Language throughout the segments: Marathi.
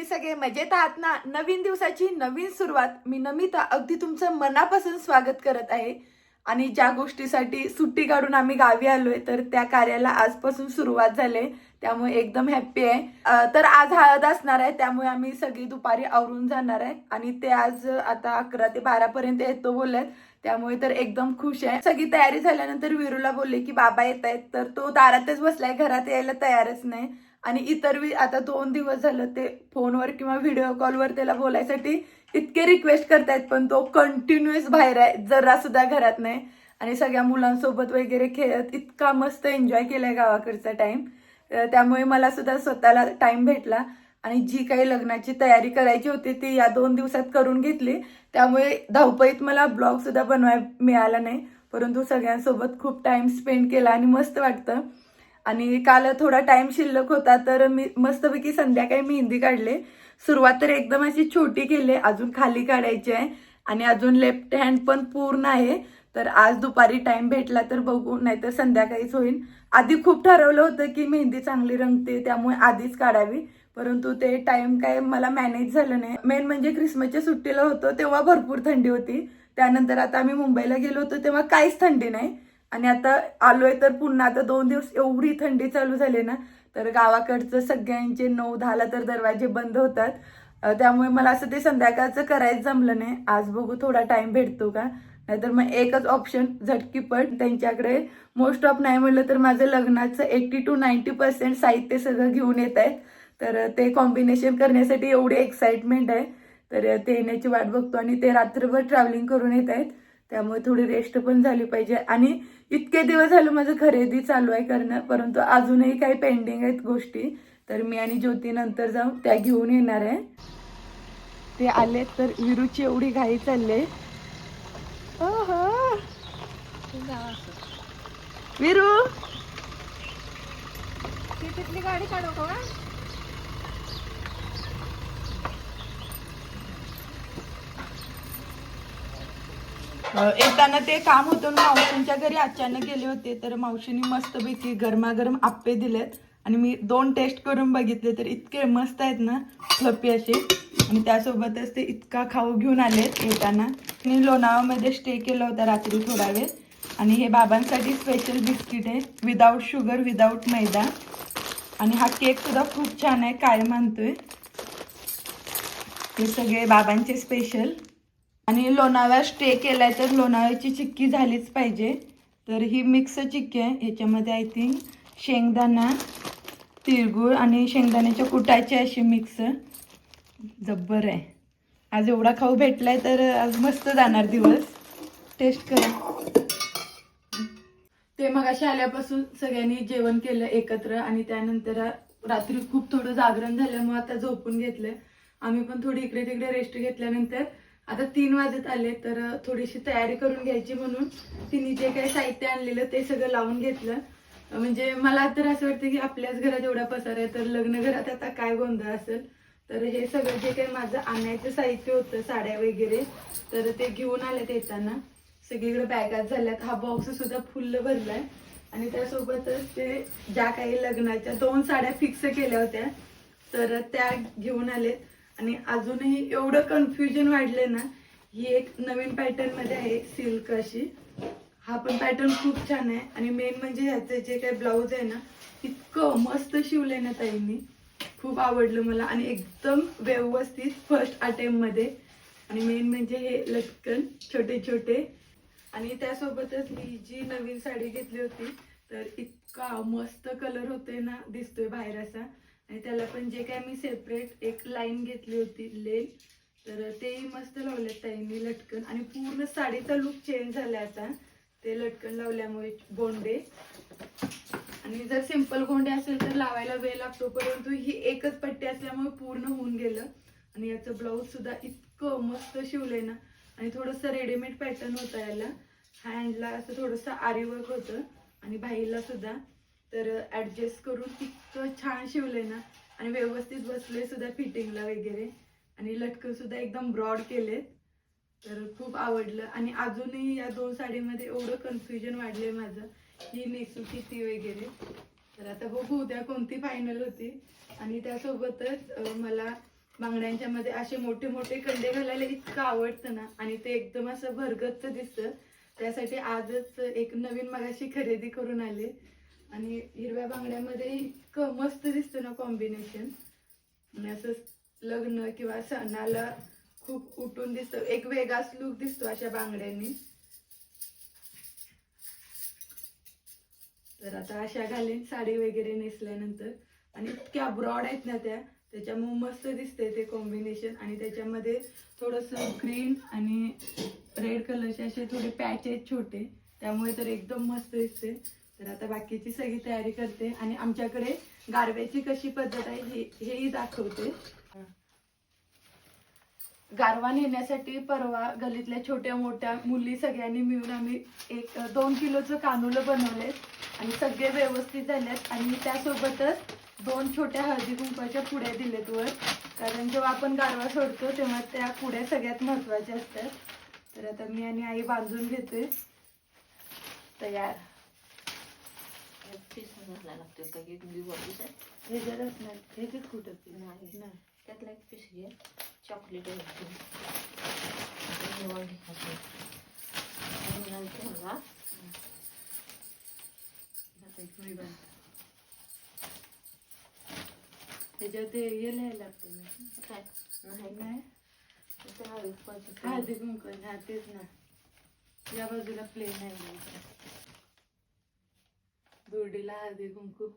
तुम्ही सगळे मजेत आहात ना? नवीन दिवसाची नवीन सुरुवात. मी नमिता अगदी तुमचं मनापासून स्वागत करत आहे. आणि ज्या गोष्टीसाठी सुट्टी काढून आम्ही गावी आलोय तर त्या कार्याला आजपासून सुरुवात झाली, त्यामुळे एकदम हॅप्पी आहे. तर आज हळद असणार आहे, त्यामुळे आम्ही सगळी दुपारी आवरून जाणार आहे आणि ते आज आता 11 ते 12 पर्यंत येतो बोलत, त्यामुळे तर एकदम खुश आहे. सगळी तयारी झाल्यानंतर विरूला बोलले की बाबा येत आहेत, तर तो दारातच बसलाय, घरात यायला तयारच नाही. आणि इतर आता 2 दिवस झालं ते फोनवर किंवा व्हिडिओ कॉलवर त्याला बोलायसाठी इतके रिक्वेस्ट करतायत, पण तो कंटिन्युअस बाहेर आहे, जरा सुद्धा घरात नाही. आणि सगळ्या मुलांसोबत वगैरे खेळत इतका मस्त एन्जॉय केलाय गावाकडचा टाइम. त्यामुळे मला सुद्धा स्वतःला टाइम भेटला आणि जी काही लग्नाची तयारी करायची होती ती या 2 दिवसात करून घेतली. त्यामुळे धावपळीत मला ब्लॉग सुद्धा बनवायला मिळाला नाही, परंतु सगळ्यांसोबत खूप टाइम स्पेंड केला आणि मस्त वाटतं. आणि काल थोडा टाइम शिल्लक होता तर मी मस्तपैकी संध्याकाळी मेहंदी काढले. सुरुवात तर एकदम अशी छोटी केली, अजून खाली काढायची आहे आणि अजून लेफ्ट हँड पण पूर्ण आहे. तर आज दुपारी टाइम भेटला तर बघू, नाहीतर संध्याकाळीच होईल. आधी खूप ठरवलं होतं की मेहंदी चांगली रंगते त्यामुळे आधीच काढावी, परंतु ते टाइम काय मला मॅनेज झालं नाही. मेन म्हणजे क्रिसमसच्या सुट्टीला होतो तेव्हा भरपूर थंडी होती, त्यानंतर आता आम्ही मुंबईला गेलो होतो तेव्हा काहीच थंडी नाही. आणि आता आलोय तर पुन्हा आता 2 दिवस एवढी थंडी चालू झाली ना, तर गावाकडचं सगळ्यांचे 9-10ला तर दरवाजे बंद होतात. त्यामुळे मला असं ते संध्याकाळचं करायचं जमलं नाही. आज बघू थोडा टाइम भेटतो का, नाहीतर मग एकच ऑप्शन झटकीपट त्यांच्याकडे मोस्ट ऑफ नाही म्हटलं तर माझं लग्नाचं 80 to 90% साहित्य सगळं घेऊन येत आहेत. तर ते कॉम्बिनेशन करण्यासाठी एवढी एक्साइटमेंट आहे. तर ते येण्याची वाट बघतो आणि ते रात्रभर ट्रॅव्हलिंग करून येत आहेत, त्यामुळे थोडी रेस्ट पण झाली पाहिजे. आणि इतके दिवस झालं माझं खरेदी चालू आहे करणं, परंतु अजूनही काही पेंडिंग आहेत गोष्टी, तर मी आणि ज्योती नंतर जाऊन त्या घेऊन येणार आहे. ते आले तर विरूची एवढी घाई चालले. विरू तिथली गाडी काढू का? येताना ते काम होतं मावशींच्या घरी अचानक गेले होते, तर मावशीने मस्तपैकी गरमागरम आप्पे दिलेत आणि मी 2 टेस्ट करून बघितले तर इतके मस्त आहेत ना, फ्लफी असे. आणि त्यासोबतच ते इतका खाऊ घेऊन आले येताना. मी लोणावळ्यामध्ये स्टे केला होता रात्री थोडा वेळ. आणि हे बाबांसाठी स्पेशल बिस्किट आहे, विदाऊट शुगर विदाऊट मैदा. आणि हा केक सुद्धा खूप छान आहे, कायम आणतोय. हे सगळे बाबांचे स्पेशल. आणि लोणावळ्यात स्टे केलाय तर लोणावळ्याची चिक्की झालीच पाहिजे. तर ही मिक्स चिक्की आहे, ह्याच्यामध्ये आय थिंक शेंगदाणा, तिळगुळ आणि शेंगदाण्याच्या कुटाची अशी मिक्स. जब्बर आहे. आज एवढा खाऊ भेटलाय तर आज मस्त जाणार दिवस. टेस्ट करा. ते मग अशा आल्यापासून सगळ्यांनी जेवण केलं एकत्र आणि त्यानंतर रात्री खूप थोडं जागरण झाल्यामुळे आता झोपून घेतलंय. आम्ही पण थोडी इकडे तिकडे रेस्ट घेतल्यानंतर आता 3 वाजत आले, तर थोडीशी तयारी करून घ्यायची म्हणून तिने जे काही साहित्य आणलेलं ते सगळं लावून घेतलं. म्हणजे मला तर असं वाटतं की आपल्याच घरात एवढा पसार आहे तर लग्न घरात आता काय गोंधळ असेल. तर हे सगळं जे काही माझं आणायचं साहित्य होतं, साड्या वगैरे, तर ते घेऊन आलेत येताना. सगळीकडे बॅगात झाल्यात. हा बॉक्स सुद्धा फुल्ल भरलाय. आणि त्यासोबतच ते ज्या काही लग्नाच्या 2 साड्या फिक्स केल्या होत्या तर त्या घेऊन आलेत. आणि अजूनही एवढं कन्फ्युजन वाढले ना. ही एक नवीन पॅटर्न मध्ये आहे, सिल्क अशी. हा पण पॅटर्न खूप छान आहे. आणि मेन म्हणजे ह्याचे जे काही ब्लाऊज आहे ना, इतकं मस्त शिवलंय ना ताईंनी, खूप आवडलं मला आणि एकदम व्यवस्थित फर्स्ट अटेम्प्ट मध्ये. आणि मेन म्हणजे हे लटकन छोटे छोटे. आणि त्यासोबतच मी जी नवीन साडी घेतली होती तर इतका मस्त कलर होतोय ना, दिसतोय बाहेर असा. आणि त्याला पण जे काय मी सेपरेट एक लाईन घेतली होती लेन, तर तेही मस्त लावले ताईंनी लटकन. आणि पूर्ण साडीचा लुक चेंज झाला आता ते लटकन लावल्यामुळे. गोंडे आणि जर सिंपल गोंडे असेल तर लावायला वेळ लागतो, परंतु ही एकच पट्टी असल्यामुळे पूर्ण होऊन गेलं. आणि याचं ब्लाऊज सुद्धा इतकं मस्त शिवलंय ना. आणि थोडंसं रेडीमेड पॅटर्न होतं याला, हँडला असं थोडंसं आरी वर्क होतं आणि बाहीला सुद्धा. तर ॲडजस्ट करून इतकं छान शिवलंय ना. आणि व्यवस्थित बसले सुद्धा फिटिंगला वगैरे. आणि लटकन सुद्धा एकदम ब्रॉड केले, तर खूप आवडलं. आणि अजूनही या 2 साडीमध्ये एवढं कन्फ्युजन वाढलंय माझं, ही नेसू की ती वगैरे. तर आता बघू उद्या कोणती फायनल होती. आणि त्यासोबतच मला बांगड्यांच्या मध्ये असे मोठे मोठे कंडे घालायला इतकं आवडतं ना, आणि ते एकदम असं भरगच्च दिसतं. त्यासाठी आजच एक नवीन मगाशी खरेदी करून आले. आणि हिरव्या बांगड्यामध्ये इतकं मस्त दिसतं ना कॉम्बिनेशन. आणि असं लग्न किंवा सणाला खूप उठून दिसतं, एक वेगळाच लुक दिसतो अशा बांगड्यांनी. तर आता अशा घालीन साडी वगैरे नेसल्यानंतर. आणि इतक्या ब्रॉड आहेत ना त्याच्यामुळे मस्त दिसते ते कॉम्बिनेशन. आणि त्याच्यामध्ये थोडंसं ग्रीन आणि रेड कलरचे असे थोडे पॅच आहेत छोटे, त्यामुळे तर एकदम मस्त दिसते. तर आता बाकीची सगळी तयारी करते आणि आमच्याकडे गारव्याची कशी पद्धत आहे हेही दाखवते. गारवा नेण्यासाठी परवा गलीतल्या छोट्या मोठ्या मुली सगळ्यांनी मिळून आम्ही 2 किलोचं कानुलं बनवले आणि सगळे व्यवस्थित झालेत. आणि त्यासोबतच 2 छोट्या हळदी कुंकवाच्या पुड्या दिलेत वर, कारण जेव्हा आपण गारवा सोडतो तेव्हा त्या पुड्या सगळ्यात महत्वाच्या असतात. तर आता मी आणि आई बांधून घेते. तयार. हे जरच नाही, हे तेच कुठं नाही, त्यातला एक पीस घे, चॉकलेट त्याच्यावर ते हे लिहायला लागते ना काय नाही हळदी कुंकू. हा तेच ना, या बाजूला प्लेन आहे, दुर्डीला हळदी कुंकू.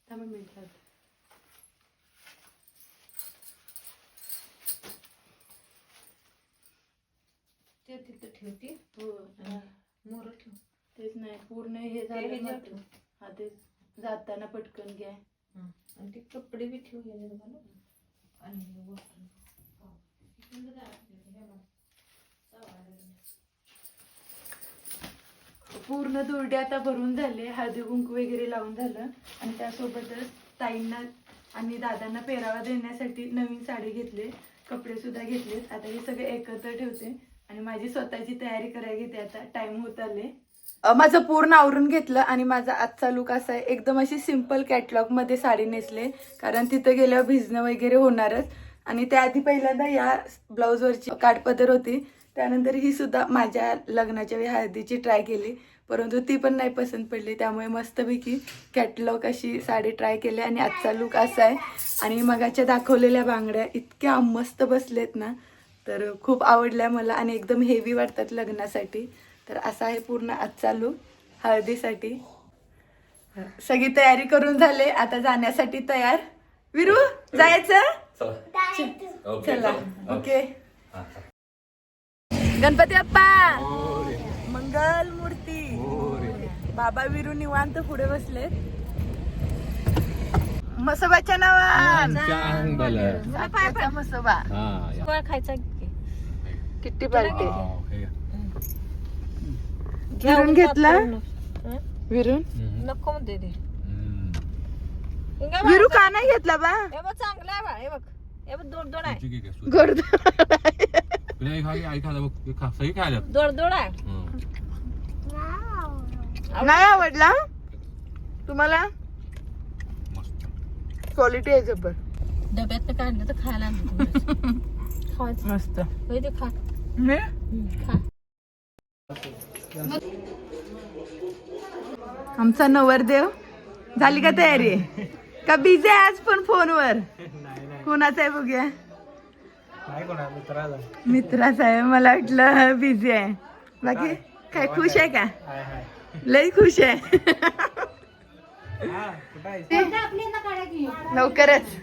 थांबा मी लावते. ते तिथं ठेवते. हो मोर ठेव. तेच नाही पूर्ण हे झालं मग ठेव. हा तेच जाताना पटकन घ्या. आणि ते कपडे बी ठेव गेले मला. आणि पूर्ण दुर्डे आता भरून झाले, हळदी कुंकू वगैरे लावून झालं. आणि त्यासोबतच ताईंना आणि दादांना पेरावा देण्यासाठी नवीन साडी घेतली, कपडे सुद्धा घेतलेत. आता हे सगळे एकत्र ठेवते आणि माझी स्वतःची तयारी करायला घेते. आता टाइम होत आले. माझं पूर्ण आवरून घेतलं आणि माझा आजचा लुक असा आहे, एकदम अशी सिंपल कॅटलॉग मध्ये साडी नेसले, कारण तिथं गेल्यावर भिजणं वगैरे होणारच. आणि त्याआधी पहिल्यांदा या ब्लाऊजवरची काठपदर होती, त्यानंतर ही सुद्धा माझ्या लग्नाच्या वेळी हळदीची ट्राय केली, परंतु ती पण नाही पसंत पडली. त्यामुळे मस्तपैकी कॅटलॉग अशी साडी ट्राय केली आणि आजचा लुक असा आहे. आणि मगाच्या दाखवलेल्या बांगड्या इतक्या मस्त बसलेत ना, तर खूप आवडल्या मला आणि एकदम हेवी वाटतात लग्नासाठी. तर असा आहे पूर्ण आजचा लुक हळदीसाठी. सगळी तयारी करून झाले, आता जाण्यासाठी तयार. विरू जायचं? चला ओके. गणपती बाप्पा मंगल मूर्ती. बाबा विरू निवांत पुढे बसले. मसोबाच्या नावान मसोबा खायचा किट्टी पार्टी. विरून घेतला. विरून नको म्हणते ते. विरू का नाही घेतला बा? हे बघ चांगला आहे बा. हे बघ, हे बघ दोड दोड आहे. गोड दोड दोड आहे. नाही आवडला तुम्हाला? क्वालिटी आहे जबर. डब्यात काढलं तर खायला खायचं मस्त. ते खा खा. आमचा नवरदेव झाली का तयारी? का बिझी आहे आज पण फोनवर? कोणाचा आहे बघूया. मित्राचा आहे, मला वाटलं बिझी आहे. बाकी काय खुश आहे का? लई खुश आहे. लवकरच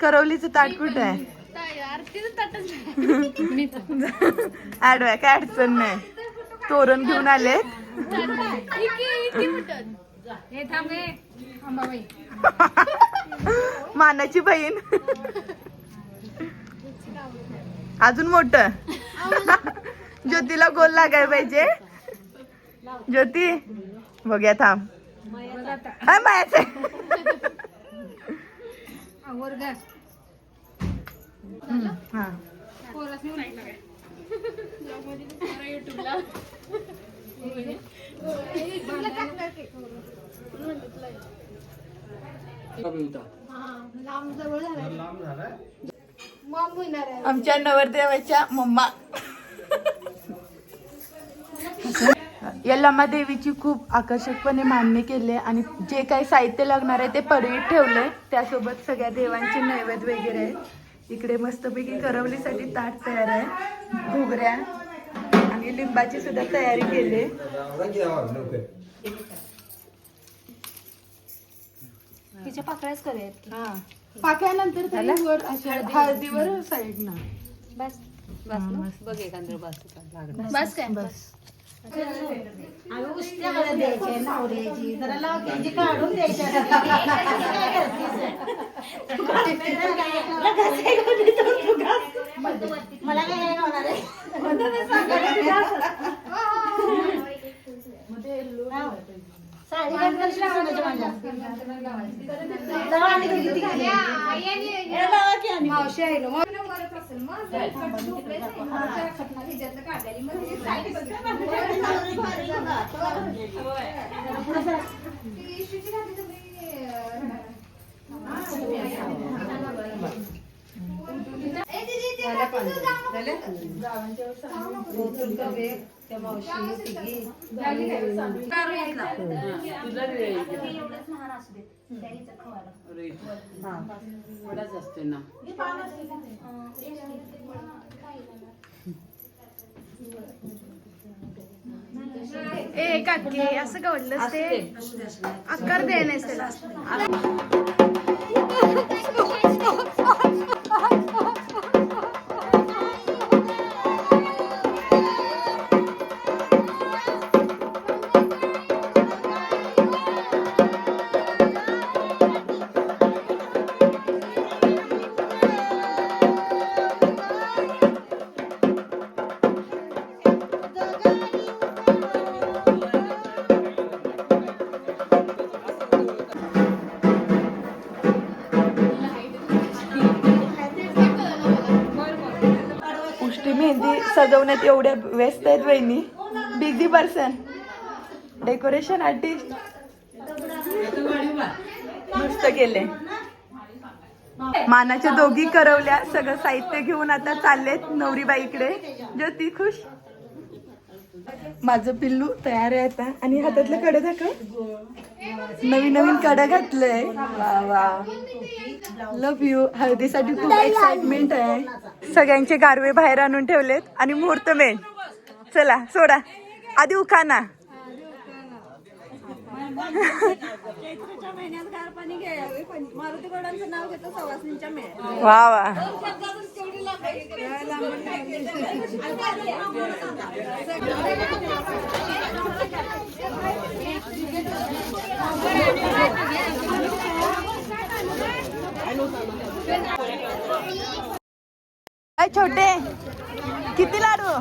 करवलीचं ताट कुठं आहे? आडवाय काय अडचण नाही. तोरण घेऊन आले. मानाची बहीण अजून मोठ. ज्योतीला गोल लागायला पाहिजे. ज्योती बघूया थांब. हा मायाच आहे. हा आमच्या नवरदेवाच्या मम्मा यल्लमा देवीची खूप आकर्षकपणे मांडणी केली आणि जे काही साहित्य लागणार आहे ते पडवीत ठेवलंय. त्यासोबत सगळ्या देवांचे नैवेद्य वगैरे आहेत. इकडे मस्तपैकी करवलीसाठी ताट तयार आहे, घुगऱ्या आणि लिंबाची सुद्धा तयारी केली. तिच्या पाकळ्याच करूयात. हा पाक्यानंतर त्याला वर अशा हळदीवर साईड ना बस बस बघ एखादं बस बस काय बस. द्यायचे नवऱ्याची जरा लावण्याची काढून द्यायच्या. मला काय होणार आहे साडी घालून मावशी आहे ना ए काकी असं का वाटलं ते आकार द्याय नाही त्याला. मेहंदी सजवण्यात एवढ्या व्यस्त आहेत वहिनी. बिझी पर्सन, डेकोरेशन आर्टिस्ट मस्त केले. मानाच्या दोघी करवल्या सगळं साहित्य घेऊन आता चाललेत नवरीबाईकडे. ज्योती खुश. माझं पिल्लू तयार आहे आता आणि हातातले कडे दाखव. नवीन नवीन कडे घातलंय. वा वा लव्ह यू. हळदीसाठी खूप एक्साइटमेंट आहे. सगळ्यांचे गारवे बाहेर आणून ठेवलेत आणि मुहूर्त मेन. चला सोडा आधी उखाना. वा वा छोटे किती लाडू.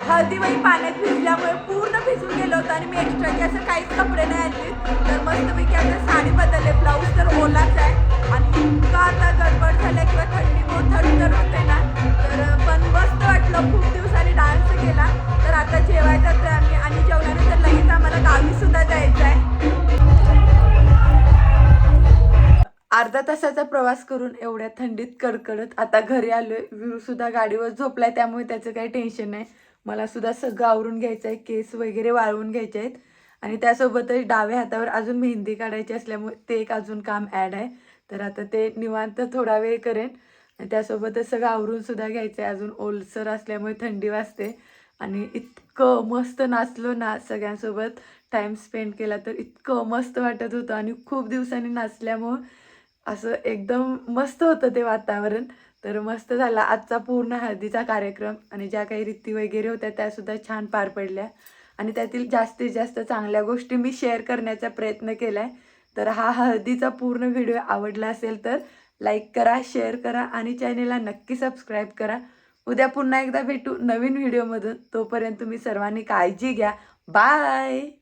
हळदीवही पाण्यात भिजल्यामुळे पूर्ण भिजून गेलो होतं आणि मी एक्स्ट्राचे असं काहीच कपडे नाही आणले. तर मस्तपैकी आता साडी बदलले, ब्लाऊज तर ओलाच आहे आणि इतका आता गडबड झाल्या किंवा थंडी बहुत थंड तर होते ना. तर पण मस्त वाटलं, खूप दिवसांनी डान्स केला. तर आता जेवायचं तर आम्ही आणि जेवल्यानंतर लगेच आम्हाला गावी सुद्धा जायचं आहे. अर्धा तासाचा प्रवास करून एवढ्या थंडीत कडकडत आता घरी आलोय. विरू सुद्धा गाडीवर झोपलाय, त्यामुळे त्याचं काही टेन्शन नाही. मला सुद्धा सगळं आवरून घ्यायचं आहे, केस वगैरे वाळवून घ्यायचे आहेत आणि त्यासोबतच डाव्या हातावर अजून मेहंदी काढायची असल्यामुळे ते एक अजून काम ॲड आहे. तर आता ते निवांत थोडा वेळ करेन आणि त्यासोबतच सगळं आवरून सुद्धा घ्यायचं आहे. अजून ओलसर असल्यामुळे थंडी वाजते आणि इतकं मस्त नाचलो ना, सगळ्यांसोबत टाईम स्पेंड केला तर इतकं मस्त वाटत होतं आणि खूप दिवसांनी नाचल्यामुळं असं एकदम मस्त होतं ते वातावरण. तर मस्त झाला आजचा पूर्ण हळदीचा कार्यक्रम आणि ज्या काही रीती वगैरे होत्या त्यासुद्धा छान पार पडल्या आणि त्यातील जास्तीत जास्त चांगल्या गोष्टी मी शेअर करण्याचा प्रयत्न केला आहे. तर हा हळदीचा पूर्ण व्हिडिओ आवडला असेल तर लाईक करा, शेअर करा आणि चॅनेलला नक्की सबस्क्राईब करा. उद्या पुन्हा एकदा भेटू नवीन व्हिडिओमधून. तोपर्यंत तुम्ही सर्वांनी काळजी घ्या. बाय.